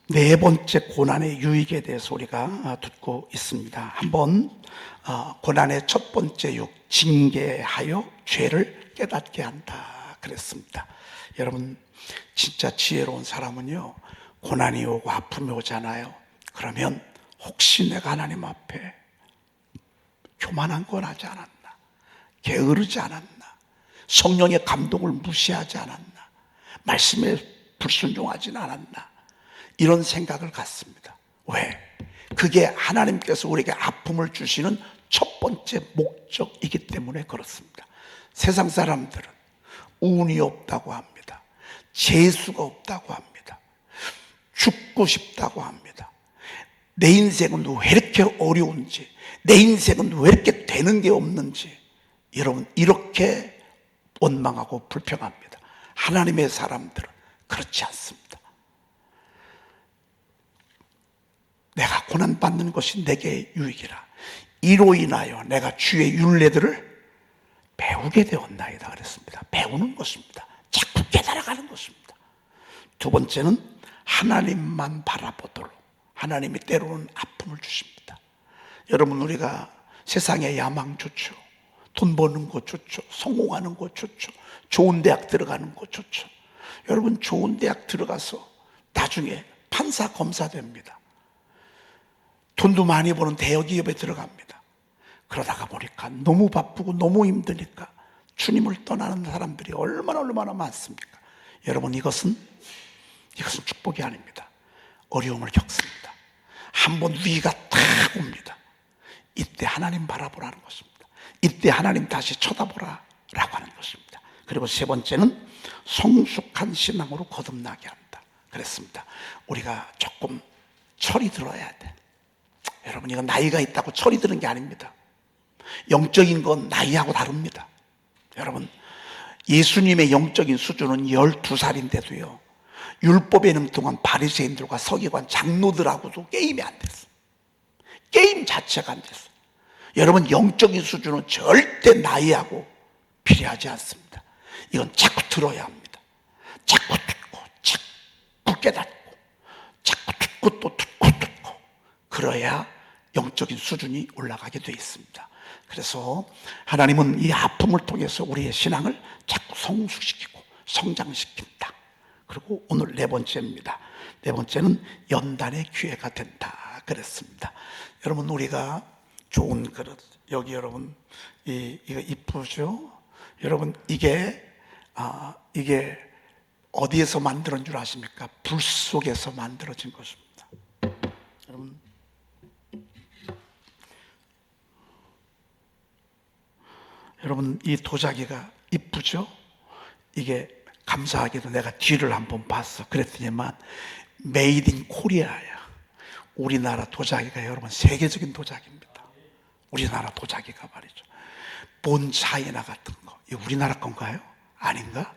네 번째 고난의 유익에 대해서 우리가 듣고 있습니다. 한번 고난의 첫 번째 유익, 징계하여 죄를 깨닫게 한다 그랬습니다. 여러분, 진짜 지혜로운 사람은요, 고난이 오고 아픔이 오잖아요. 그러면 혹시 내가 하나님 앞에 교만한 건 하지 않았나, 게으르지 않았나, 성령의 감동을 무시하지 않았나, 말씀에 불순종하지는 않았나, 이런 생각을 갖습니다. 왜? 그게 하나님께서 우리에게 아픔을 주시는 첫 번째 목적이기 때문에 그렇습니다. 세상 사람들은 운이 없다고 합니다. 재수가 없다고 합니다. 죽고 싶다고 합니다. 내 인생은 왜 이렇게 어려운지, 내 인생은 왜 이렇게 되는 게 없는지, 여러분, 이렇게 원망하고 불평합니다. 하나님의 사람들은 그렇지 않습니다. 내가 고난받는 것이 내게 유익이라, 이로 인하여 내가 주의 율례들을 배우게 되었나이다 그랬습니다. 배우는 것입니다. 자꾸 깨달아가는 것입니다. 두 번째는 하나님만 바라보도록, 하나님이 때로는 아픔을 주십니다. 여러분, 우리가 세상에 야망 좋죠, 돈 버는 거 좋죠, 성공하는 거 좋죠, 좋은 대학 들어가는 거 좋죠. 여러분, 좋은 대학 들어가서 나중에 판사 검사 됩니다. 돈도 많이 버는 대기업에 들어갑니다. 그러다가 보니까 너무 바쁘고 너무 힘드니까 주님을 떠나는 사람들이 얼마나 많습니까? 여러분, 이것은 축복이 아닙니다. 어려움을 겪습니다. 한번 위기가 탁 옵니다. 이때 하나님 바라보라는 것입니다. 이때 하나님 다시 쳐다보라 라고 하는 것입니다. 그리고 세 번째는 성숙한 신앙으로 거듭나게 한다 그랬습니다. 우리가 조금 철이 들어야 돼. 여러분, 이건 나이가 있다고 철이 드는 게 아닙니다. 영적인 건 나이하고 다릅니다. 여러분, 예수님의 영적인 수준은 12살인데도요, 율법에 있는 동안 바리새인들과 서기관 장로들하고도 게임이 안 됐어요. 게임 자체가 안 됐어요. 여러분, 영적인 수준은 절대 나이하고 비례하지 않습니다. 이건 자꾸 들어야 합니다. 자꾸 듣고, 자꾸 깨닫고, 자꾸 듣고 또 듣고, 그래야 영적인 수준이 올라가게 되어 있습니다. 그래서 하나님은 이 아픔을 통해서 우리의 신앙을 자꾸 성숙시키고 성장시킨다. 그리고 오늘 네 번째입니다. 네 번째는 연단의 기회가 된다 그랬습니다. 여러분, 우리가 좋은 그릇, 여기 여러분 이거 이쁘죠? 여러분, 이게 어디에서 만들어진 줄 아십니까? 불 속에서 만들어진 것입니다. 여러분, 이 도자기가 이쁘죠? 이게 감사하게도 내가 뒤를 한번 봤어. 그랬더니만 메이드 인 코리아야. 우리나라 도자기가 여러분 세계적인 도자기입니다. 우리나라 도자기가 말이죠. 본 차이나 같은 거, 이거 우리나라 건가요? 아닌가?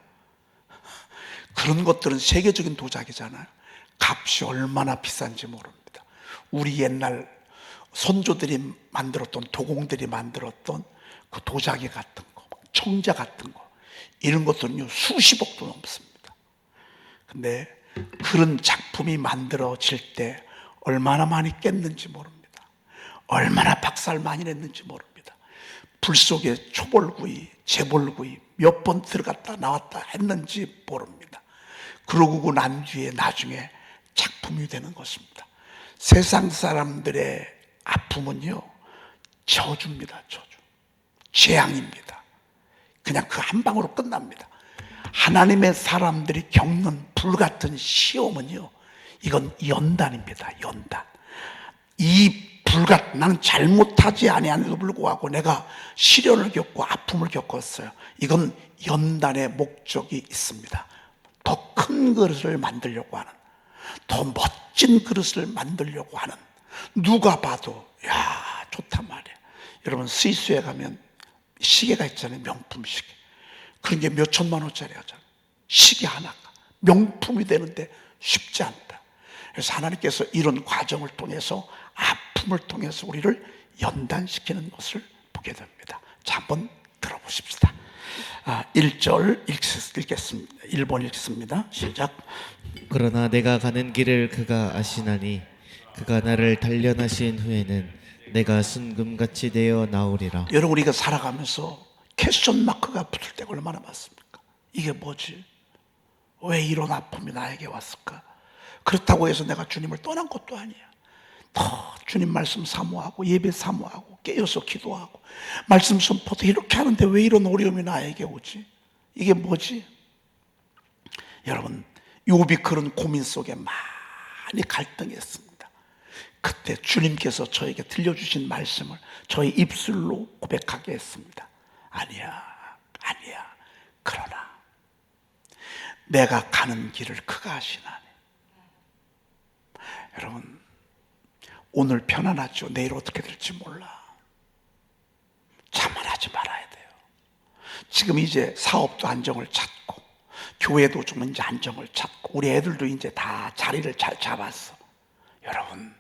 그런 것들은 세계적인 도자기잖아요. 값이 얼마나 비싼지 모릅니다. 우리 옛날 선조들이 만들었던, 도공들이 만들었던 그 도자기 같은 거, 청자 같은 거, 이런 것들은요 수십억도 넘습니다. 근데 그런 작품이 만들어질 때 얼마나 많이 깼는지 모릅니다. 얼마나 박살 많이 냈는지 모릅니다. 불 속에 초벌구이, 재벌구이 몇 번 들어갔다 나왔다 했는지 모릅니다. 그러고 난 뒤에 나중에 작품이 되는 것입니다. 세상 사람들의 아픔은요 저주입니다. 저주, 재앙입니다. 그냥 그 한 방으로 끝납니다. 하나님의 사람들이 겪는 불같은 시험은요, 이건 연단입니다. 연단. 이 나는 잘못하지 아니함에도 불구하고 내가 시련을 겪고 아픔을 겪었어요. 이건 연단의 목적이 있습니다. 더 큰 그릇을 만들려고 하는, 더 멋진 그릇을 만들려고 하는, 누가 봐도 야 좋단 말이에요. 여러분, 스위스에 가면 시계가 있잖아요. 명품 시계. 그런 게 몇 천만 원짜리 하잖아요. 시계 하나가 명품이 되는데 쉽지 않다. 그래서 하나님께서 이런 과정을 통해서, 아픔을 통해서 우리를 연단시키는 것을 보게 됩니다. 자, 한번 들어보십시다. 1절 읽겠습니다. 1번 읽습니다. 시작. 그러나 내가 가는 길을 그가 아시나니 그가 나를 단련하신 후에는 내가 순금같이 되어 나오리라. 여러분, 우리가 살아가면서 퀘스천 마크가 붙을 때가 얼마나 많습니까? 이게 뭐지? 왜 이런 아픔이 나에게 왔을까? 그렇다고 해서 내가 주님을 떠난 것도 아니야. 더 주님 말씀 사모하고 예배 사모하고 깨어서 기도하고 말씀 선포도 이렇게 하는데 왜 이런 어려움이 나에게 오지? 이게 뭐지? 여러분, 욥이 그런 고민 속에 많이 갈등했습니다. 그때 주님께서 저에게 들려주신 말씀을 저의 입술로 고백하게 했습니다. 아니야, 그러나 내가 가는 길을 그가 아시나니. 여러분, 오늘 편안하죠. 내일 어떻게 될지 몰라. 자만하지 말아야 돼요. 지금 이제 사업도 안정을 찾고 교회도 좀 이제 안정을 찾고 우리 애들도 이제 다 자리를 잘 잡았어. 여러분,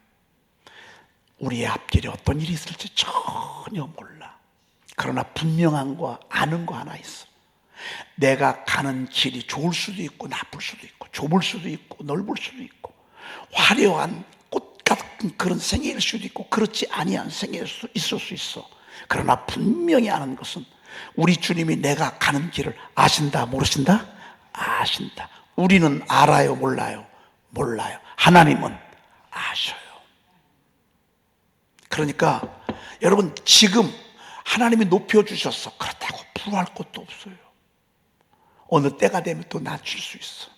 우리의 앞길에 어떤 일이 있을지 전혀 몰라. 그러나 분명한 거, 아는 거 하나 있어. 내가 가는 길이 좋을 수도 있고 나쁠 수도 있고 좁을 수도 있고 넓을 수도 있고 화려한 꽃 같은 그런 생애일 수도 있고 그렇지 아니한 생애일 수 있을 수 있어. 그러나 분명히 아는 것은 우리 주님이 내가 가는 길을 아신다, 모르신다? 아신다. 우리는 알아요, 몰라요? 몰라요. 하나님은 아셔요. 그러니까 여러분, 지금 하나님이 높여주셨어. 그렇다고 불화할 것도 없어요. 어느 때가 되면 또 낮출 수 있어.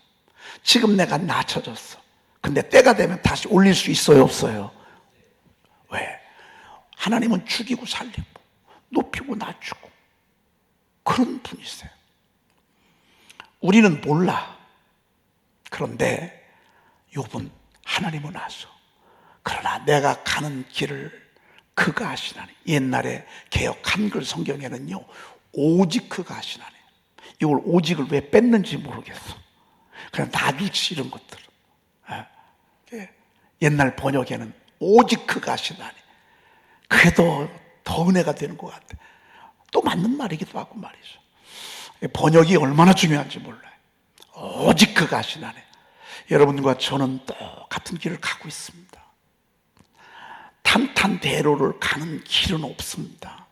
지금 내가 낮춰졌어. 근데 때가 되면 다시 올릴 수 있어요, 없어요? 왜? 하나님은 죽이고 살리고 높이고 낮추고 그런 분이세요. 우리는 몰라. 그런데 욥은 하나님은 아셔. 그러나 내가 가는 길을 그가 아시나니. 옛날에 개역 한글 성경에는요, 오직 그가 아시나니. 이걸 오직을 왜 뺐는지 모르겠어. 그냥 놔두지, 이런 것들. 옛날 번역에는 오직 그가 아시나니. 그게 더 은혜가 되는 것 같아. 또 맞는 말이기도 하고 말이죠. 번역이 얼마나 중요한지 몰라요. 오직 그가 아시나니. 여러분과 저는 똑같은 길을 가고 있습니다. 탄탄대로를 가는 길은 없습니다.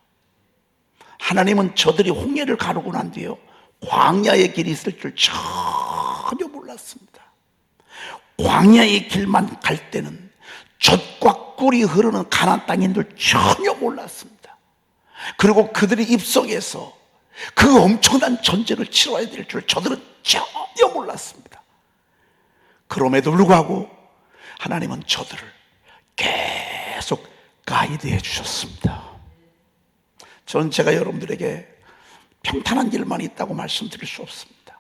하나님은 저들이 홍해를 가르고 난 뒤에요, 광야의 길이 있을 줄 전혀 몰랐습니다. 광야의 길만 갈 때는 젖과 꿀이 흐르는 가나안 땅인 줄 전혀 몰랐습니다. 그리고 그들이 입성해서 그 엄청난 전쟁을 치러야 될 줄 저들은 전혀 몰랐습니다. 그럼에도 불구하고 하나님은 저들을 계속 가이드해 주셨습니다. 저는 제가 여러분들에게 평탄한 길만 있다고 말씀드릴 수 없습니다.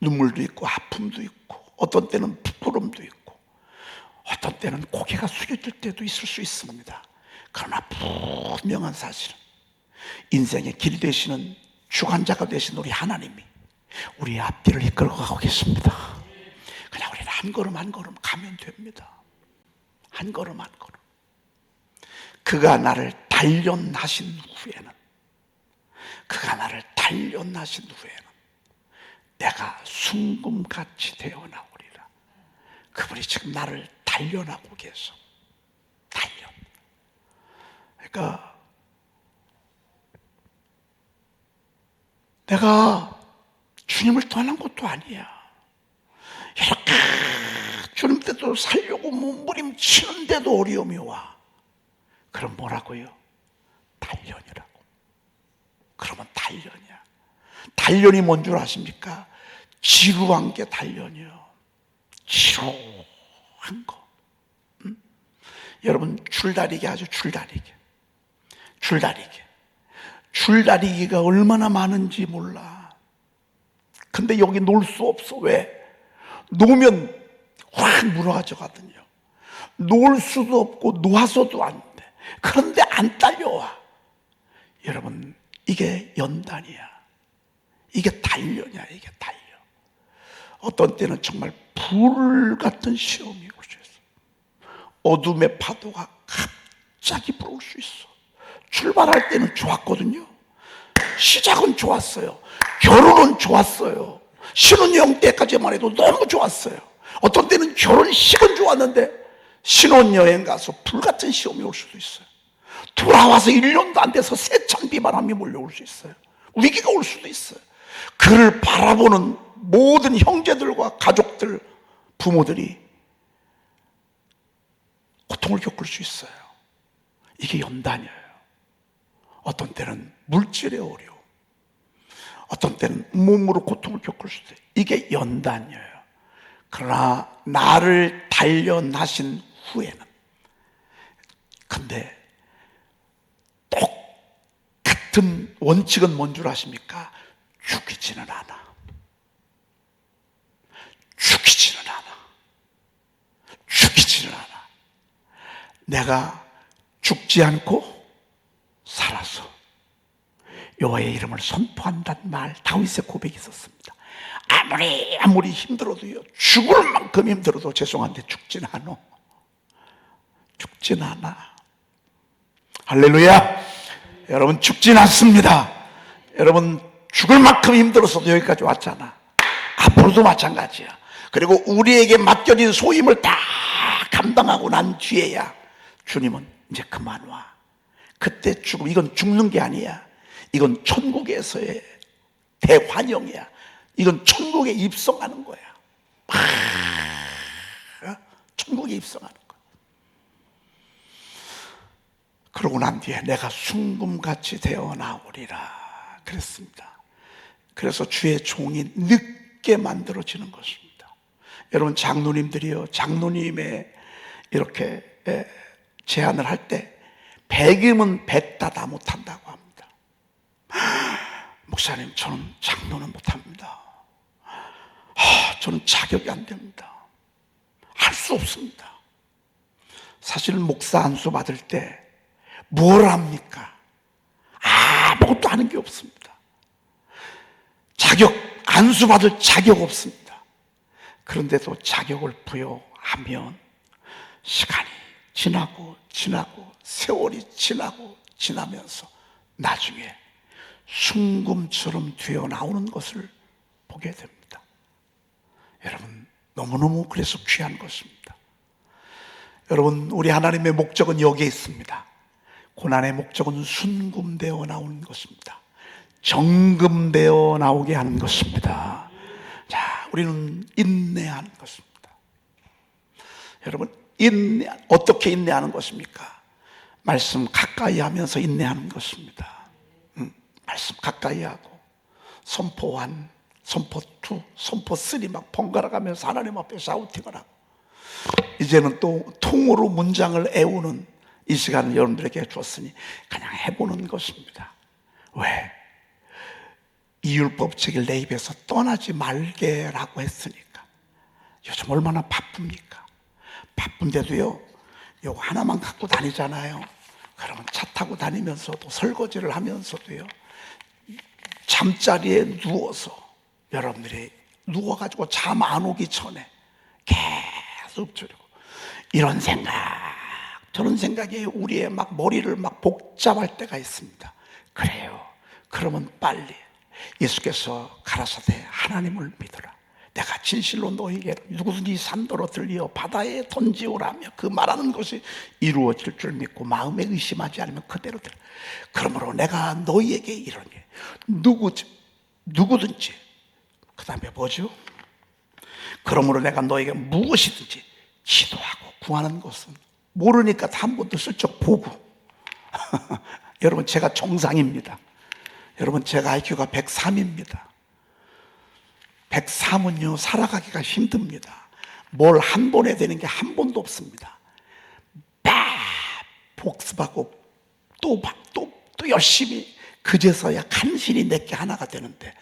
눈물도 있고 아픔도 있고 어떤 때는 부끄럼도 있고 어떤 때는 고개가 숙여질 때도 있을 수 있습니다. 그러나 분명한 사실은 인생의 길 되시는 주관자가 되신 우리 하나님이 우리의 앞길을 이끌어가고 계십니다. 그냥 우리는 한 걸음 한 걸음 가면 됩니다. 한 걸음 한 걸음. 그가 나를 단련하신 후에는, 내가 순금같이 되어 나오리라. 그분이 지금 나를 단련하고 계셔. 단련. 그러니까 내가 주님을 떠난 것도 아니야. 이렇게 주님 때도 살려고 몸부림치는데도 어려움이 와. 그럼 뭐라고요? 단련이라고. 그러면 단련이야. 단련이 뭔 줄 아십니까? 지루한 게 단련이요. 지루한 거. 여러분, 줄다리기 하죠. 줄다리기가 얼마나 많은지 몰라. 근데 여기 놀 수 없어. 왜? 놓으면 확 무너져 가거든요. 놓을 수도 없고 놓아서도 안 돼. 그런데 안 딸려와. 여러분, 이게 연단이야. 이게 단련이야. 이게 단련. 어떤 때는 정말 불 같은 시험이 올 수 있어. 어둠의 파도가 갑자기 불어올 수 있어. 출발할 때는 좋았거든요. 시작은 좋았어요. 결혼은 좋았어요. 신혼여행 때까지만 해도 너무 좋았어요. 어떤 때는 결혼식은 좋았는데 신혼여행 가서 불같은 시험이 올 수도 있어요. 돌아와서 1년도 안 돼서 세찬 비바람이 몰려올 수 있어요. 위기가 올 수도 있어요. 그를 바라보는 모든 형제들과 가족들, 부모들이 고통을 겪을 수 있어요. 이게 연단이에요. 어떤 때는 물질의 어려움, 어떤 때는 몸으로 고통을 겪을 수도 있어요. 이게 연단이에요. 그러나 나를 단련하신 후에는, 근데 똑같은 원칙은 뭔 줄 아십니까? 죽이지는 않아. 죽이지는 않아. 죽이지는 않아. 내가 죽지 않고 살아서 여호와의 이름을 선포한다는 말, 다윗의 고백이 있었습니다. 아무리 힘들어도요, 죽을 만큼 힘들어도 죄송한데 죽진 않아. 죽진 않아. 할렐루야. 여러분, 죽진 않습니다. 여러분, 죽을 만큼 힘들어서도 여기까지 왔잖아. 앞으로도 마찬가지야. 그리고 우리에게 맡겨진 소임을 다 감당하고 난 뒤에야 주님은 이제 그만 와. 그때 죽음, 이건 죽는 게 아니야. 이건 천국에서의 대환영이야. 이건 천국에 입성하는 거야. 천국에 입성하는 거야. 그러고 난 뒤에 내가 순금같이 되어 나오리라 그랬습니다. 그래서 주의 종이 늦게 만들어지는 것입니다. 여러분, 장로님들이요, 장로님의 이렇게 제안을 할 때 백이면 백다 다 못한다고 합니다. 목사님, 저는 장로는 못합니다. 저는 자격이 안 됩니다. 할 수 없습니다. 사실 목사 안수 받을 때 뭘 합니까? 아무것도 하는 게 없습니다. 안수 받을 자격 없습니다. 그런데도 자격을 부여하면 시간이 지나고 세월이 지나면서 나중에 순금처럼 되어 나오는 것을 보게 됩니다. 여러분, 너무너무 그래서 귀한 것입니다. 여러분, 우리 하나님의 목적은 여기에 있습니다. 고난의 목적은 순금되어 나오는 것입니다. 정금되어 나오게 하는 것입니다. 자, 우리는 인내하는 것입니다. 여러분, 어떻게 인내하는 것입니까? 말씀 가까이 하면서 인내하는 것입니다. 말씀 가까이 하고, 선포 1, 선포 2, 선포 3 막 번갈아 가면서 하나님 앞에 샤우팅을 하고, 이제는 또 통으로 문장을 애우는 이 시간을 여러분들에게 주었으니 그냥 해보는 것입니다. 왜? 이율법칙을 내 입에서 떠나지 말게라고 했으니까. 요즘 얼마나 바쁩니까? 바쁜데도요, 요거 하나만 갖고 다니잖아요. 그러면 차 타고 다니면서도, 설거지를 하면서도요, 잠자리에 누워서, 여러분들이 누워가지고 잠 안 오기 전에 계속 저러고, 이런 생각 저런 생각이 우리의 막 머리를 막 복잡할 때가 있습니다. 그래요. 그러면 빨리 예수께서 가라사대 하나님을 믿어라. 내가 진실로 너에게 누구든지 산도로 들리어 바다에 던지오라며 그 말하는 것이 이루어질 줄 믿고 마음에 의심하지 않으면 그대로 되라. 그러므로 내가 너희에게 이르니 누구든지 그 다음에 뭐죠? 그러므로 내가 너에게 무엇이든지 기도하고 구하는 것은 모르니까 한 번도 슬쩍 보고 여러분, 제가 정상입니다. 여러분, 제가 IQ가 103입니다 103은요 살아가기가 힘듭니다. 뭘 한 번에 되는 게 한 번도 없습니다. 복습하고 또 열심히 그제서야 간신히 내게 하나가 되는데,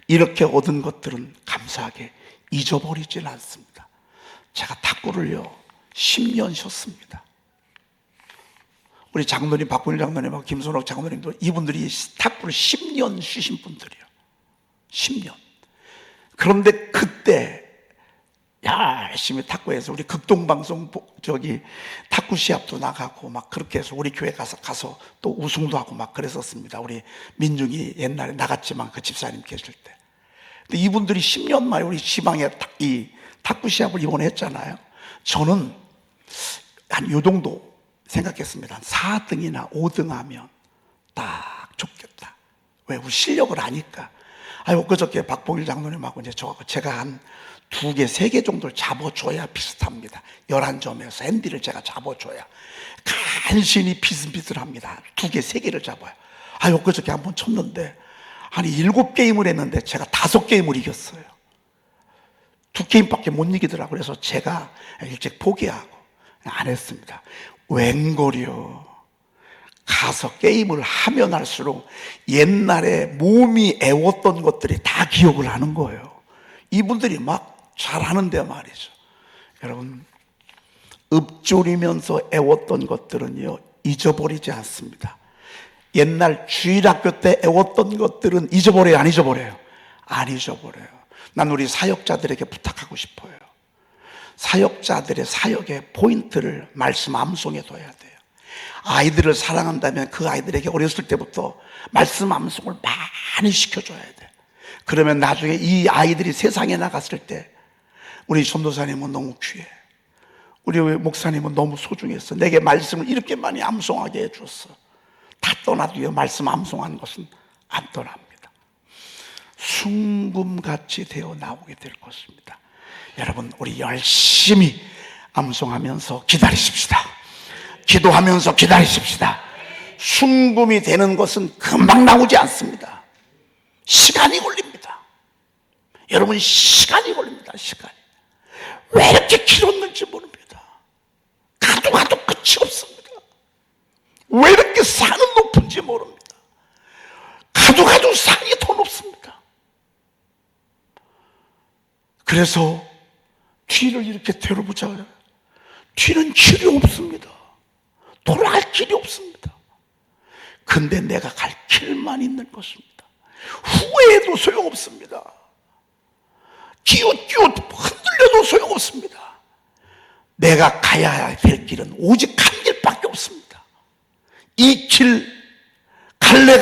이렇게 얻은 것들은 감사하게 잊어버리질 않습니다. 제가 탁구를요 10년 쉬었습니다. 우리 장로님, 박분일 장로님하고 김선옥 장로님도, 이분들이 탁구를 10년 쉬신 분들이에요. 10년. 그런데 그때 열심히 탁구해서 우리 극동방송 탁구 시합도 나가고 막 그렇게 해서 우리 교회 가서 또 우승도 하고 막 그랬었습니다. 우리 민중이 옛날에 나갔지만 그 집사님 계실 때. 근데 이분들이 10년 만에 우리 지방에 이 탁구 시합을 이번에 했잖아요. 저는 한 요 정도 생각했습니다. 한 4등이나 5등 하면 딱 좋겠다. 왜? 우리 실력을 아니까. 그저께 박봉일 장로님하고 이제 제가 한 2개, 3개 정도를 잡아줘야 비슷합니다. 11점에서 핸디를 제가 잡아줘야 간신히 비슷비슷합니다. 2개, 3개를 잡아요. 그저께 한번 쳤는데 한 7게임을 했는데 제가 5게임을 이겼어요. 2게임밖에 못 이기더라고요. 그래서 제가 일찍 포기하고 안 했습니다. 웬걸요. 가서 게임을 하면 할수록 옛날에 몸이 애웠던 것들이 다 기억을 하는 거예요. 이분들이 막 잘하는데 말이죠. 여러분, 읊조리면서 애웠던 것들은요, 잊어버리지 않습니다. 옛날 주일학교 때 애웠던 것들은 잊어버려요, 안 잊어버려요? 안 잊어버려요. 난 우리 사역자들에게 부탁하고 싶어요. 사역자들의 사역의 포인트를 말씀 암송해 둬야 돼요. 아이들을 사랑한다면 그 아이들에게 어렸을 때부터 말씀 암송을 많이 시켜줘야 돼. 그러면 나중에 이 아이들이 세상에 나갔을 때 우리 전도사님은 너무 귀해. 우리 목사님은 너무 소중했어. 내게 말씀을 이렇게 많이 암송하게 해줬어. 다 떠나도요, 말씀 암송하는 것은 안 떠납니다. 순금같이 되어 나오게 될 것입니다. 여러분, 우리 열심히 암송하면서 기다리십시다. 기도하면서 기다리십시다. 순금이 되는 것은 금방 나오지 않습니다. 시간이 걸립니다. 여러분, 시간이 걸립니다. 시간이. 왜 이렇게 길었는지 모릅니다. 가도 끝이 없습니다. 왜 이렇게 산은 높은지 모릅니다. 가도 산이 더 높습니다. 그래서 뒤를 이렇게 되돌아보자. 뒤는 길이 없습니다. 돌아갈 길이 없습니다. 근데 내가 갈 길만 있는 것입니다. 후회해도 소용없습니다. 기웃기웃 흔들려도 소용없습니다. 내가 가야 될 길은 오직 한 길밖에 없습니다. 이 길, 갈래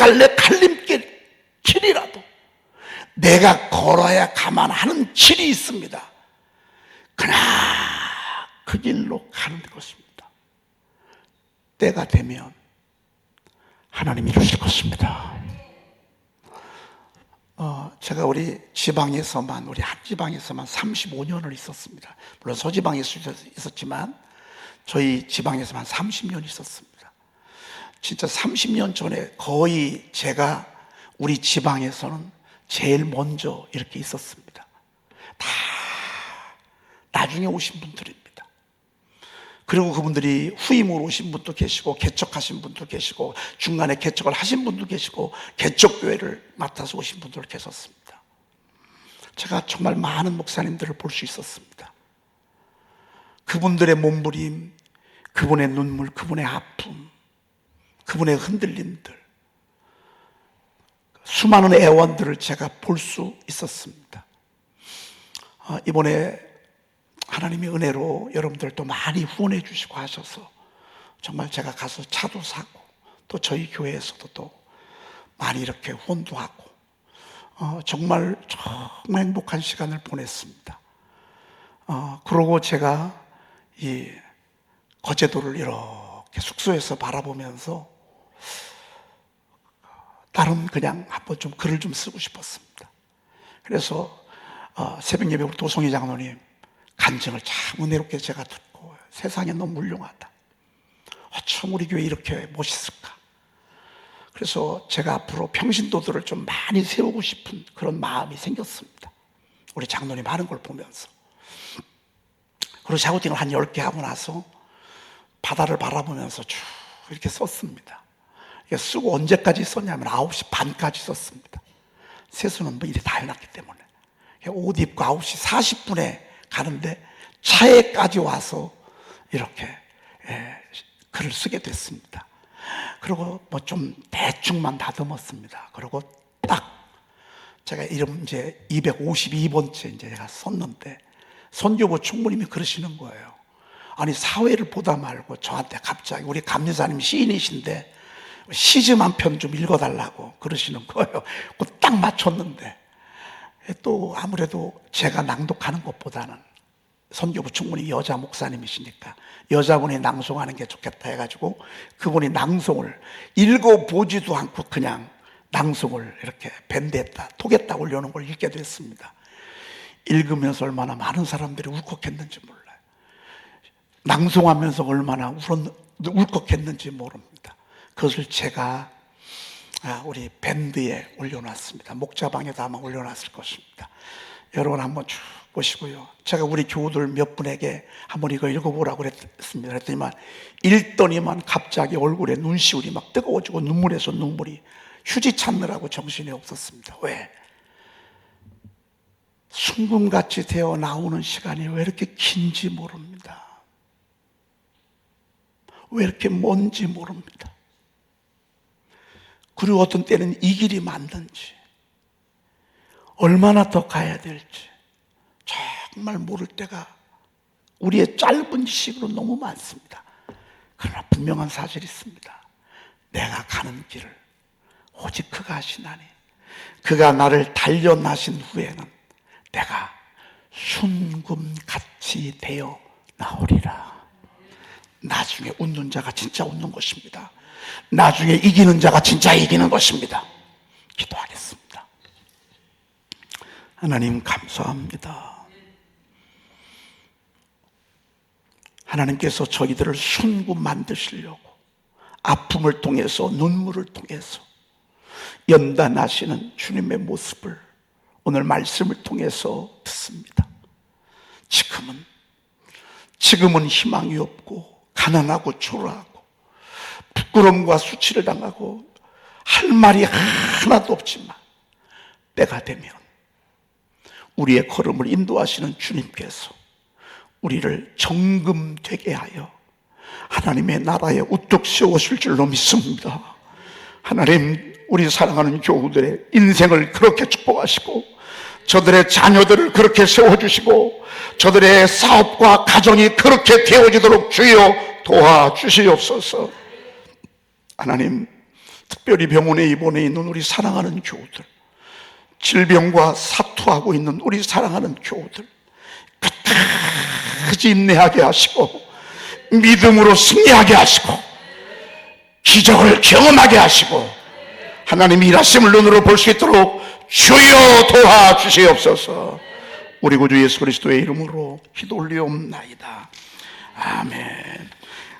길이라도 내가 걸어야 가만하는 길이 있습니다. 그러나 그 길로 가는 것입니다. 때가 되면 하나님이 이루실 것입니다. 제가 우리 지방에서만, 우리 한 지방에서만 35년을 있었습니다. 물론 소지방에 있었지만 저희 지방에서만 30년 있었습니다. 진짜 30년 전에 거의 제가 우리 지방에서는 제일 먼저 이렇게 있었습니다. 다 나중에 오신 분들입니다. 그리고 그분들이 후임으로 오신 분도 계시고 개척하신 분도 계시고 중간에 개척을 하신 분도 계시고 개척교회를 맡아서 오신 분들 계셨습니다. 제가 정말 많은 목사님들을 볼 수 있었습니다. 그분들의 몸부림, 그분의 눈물, 그분의 아픔, 그분의 흔들림들, 수많은 애원들을 제가 볼 수 있었습니다. 이번에 하나님의 은혜로 여러분들도 많이 후원해 주시고 하셔서 정말 제가 가서 차도 사고 또 저희 교회에서도 또 많이 이렇게 후원도 하고 정말 행복한 시간을 보냈습니다. 그러고 제가 이 거제도를 이렇게 숙소에서 바라보면서 나름 그냥 한번 좀 글을 좀 쓰고 싶었습니다. 그래서 새벽 예배 우리 도성희 장로님 간증을 참 은혜롭게 제가 듣고 세상에 너무 훌륭하다. 어쩜 우리 교회 이렇게 멋있을까. 그래서 제가 앞으로 평신도들을 좀 많이 세우고 싶은 그런 마음이 생겼습니다. 우리 장로님 하는 걸 보면서. 그리고 샤우팅을 한 10개 하고 나서 바다를 바라보면서 쭉 이렇게 썼습니다. 쓰고 언제까지 썼냐면 9시 반까지 썼습니다. 세수는 뭐 일이 다 해놨기 때문에. 옷 입고 9시 40분에 가는데 차에까지 와서 이렇게 글을 쓰게 됐습니다. 그리고 뭐 좀 대충만 다듬었습니다. 그리고 딱 제가 이름 이제 252번째 이제 제가 썼는데 선교부 총무님이 그러시는 거예요. 아니 사회를 보다 말고 저한테 갑자기 우리 감리사님 시인이신데 시 좀 한 편 좀 읽어달라고 그러시는 거예요. 그거 딱 맞췄는데 또 아무래도 제가 낭독하는 것보다는 선교부 총무님 여자 목사님이시니까 여자분이 낭송하는 게 좋겠다 해가지고 그분이 낭송을 읽어보지도 않고 그냥 낭송을 이렇게 밴드에다 톡에다 올려놓은 걸 읽게 됐습니다. 읽으면서 얼마나 많은 사람들이 울컥했는지 몰라요. 낭송하면서 얼마나 울컥했는지 모릅니다. 그것을 제가 우리 밴드에 올려놨습니다. 목자방에다 아마 올려놨을 것입니다. 여러분 한번 쭉 보시고요. 제가 우리 교우들 몇 분에게 한번 이거 읽어보라고 그랬습니다. 그랬더니만 읽더니만 갑자기 얼굴에 눈시울이 막 뜨거워지고 눈물에서 눈물이 휴지 찾느라고 정신이 없었습니다. 왜? 순금같이 되어 나오는 시간이 왜 이렇게 긴지 모릅니다. 왜 이렇게 먼지 모릅니다. 그리고 어떤 때는 이 길이 맞는지 얼마나 더 가야 될지 정말 모를 때가 우리의 짧은 지식으로 너무 많습니다. 그러나 분명한 사실이 있습니다. 내가 가는 길을 오직 그가 아시나니 그가 나를 단련하신 후에는 내가 순금같이 되어 나오리라. 나중에 웃는 자가 진짜 웃는 것입니다. 나중에 이기는 자가 진짜 이기는 것입니다. 기도하겠습니다. 하나님 감사합니다. 하나님께서 저희들을 순금 만드시려고 아픔을 통해서 눈물을 통해서 연단하시는 주님의 모습을 오늘 말씀을 통해서 듣습니다. 지금은 희망이 없고 가난하고 초라하고 부끄러움과 수치를 당하고 할 말이 하나도 없지만 때가 되면 우리의 걸음을 인도하시는 주님께서 우리를 정금되게 하여 하나님의 나라에 우뚝 세우실 줄로 믿습니다. 하나님, 우리 사랑하는 교우들의 인생을 그렇게 축복하시고 저들의 자녀들을 그렇게 세워주시고 저들의 사업과 가정이 그렇게 되어지도록 주여 도와주시옵소서. 하나님, 특별히 병원에 입원해 있는 우리 사랑하는 교우들, 질병과 사투하고 있는 우리 사랑하는 교우들 끝까지 인내하게 하시고 믿음으로 승리하게 하시고 기적을 경험하게 하시고 하나님이 일하심을 눈으로 볼 수 있도록 주여 도와주시옵소서. 우리 구주 예수 그리스도의 이름으로 기도 올리옵나이다. 아멘.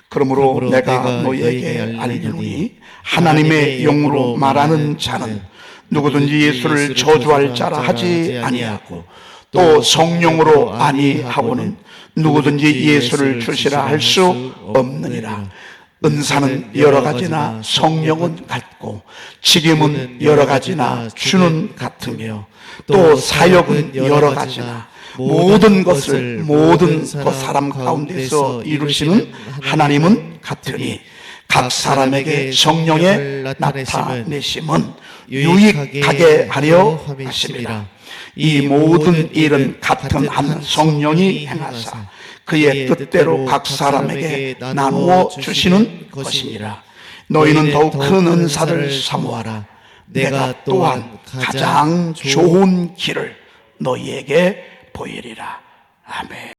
그러므로 내가 너희에게 알리노니 하나님의 영으로 말하는 자는 누구든지 예수를 저주할 자라 하지 아니하고 또 성령으로 아니하고는 누구든지 예수를 주시라 할 수 없느니라. 은사는 여러 가지나 성령은 같고 직임은 여러 가지나 주는 같으며 또 사역은 여러 가지나 모든 것을 모든 사람 가운데서 이루시는 하나님은 같으니 각 사람에게 성령의 나타내심은 유익하게 하려 하심이라. 이 모든 일은 같은 한 성령이 행하사 그의 뜻대로 각 사람에게 나누어 주시는 것이니라. 너희는 더욱 큰 은사를 사모하라. 내가 또한 가장 좋은 길을 너희에게 보이리라. 아멘.